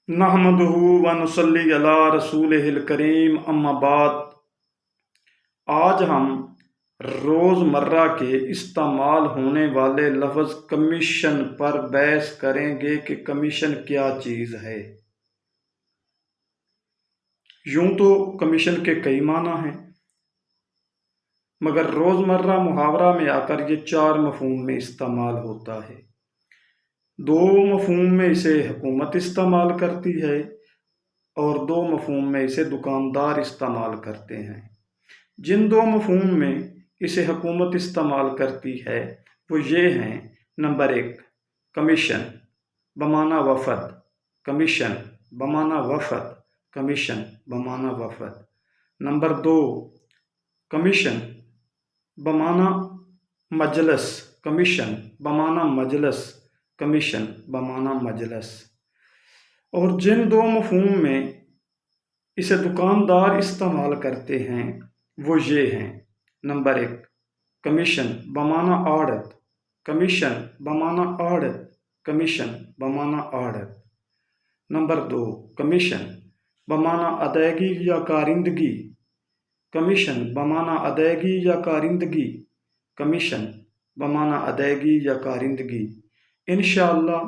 نحمدہ و نصلی علی رسولہ الکریم، اما بعد۔ آج ہم روزمرہ کے استعمال ہونے والے لفظ کمیشن پر بحث کریں گے کہ کمیشن کیا چیز ہے۔ یوں تو کمیشن کے کئی معنی ہیں، مگر روزمرہ محاورہ میں آ کر یہ 4 مفہوم میں استعمال ہوتا ہے۔ 2 مفہوم میں اسے حکومت استعمال کرتی ہے اور 2 مفہوم میں اسے دکاندار استعمال کرتے ہیں۔ جن 2 مفہوم میں اسے حکومت استعمال کرتی ہے وہ یہ ہیں: نمبر 1 کمیشن بمعنی وفد، کمیشن بمعنی وفد، کمیشن بمعنی وفد۔ نمبر 2 کمیشن بمعنی مجلس، کمیشن بمعنی مجلس، کمیشن بمعنی مجلس۔ اور جن 2 مفہوم میں اسے دکاندار استعمال کرتے ہیں وہ یہ ہیں: نمبر 1 کمیشن بمعنی آڑت، کمیشن بمعنی آڑت، کمیشن بمعنی آڑت۔ نمبر 2 کمیشن بمعنی ادائیگی یا کارندگی، کمیشن بمعنی ادائیگی یا کارندگی، کمیشن بمعنی ادائیگی یا کارندگی۔ انشاءاللہ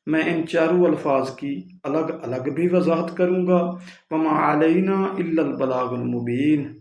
میں ان چاروں الفاظ کی الگ الگ بھی وضاحت کروں گا۔ وما علینا الا البلاغ المبین۔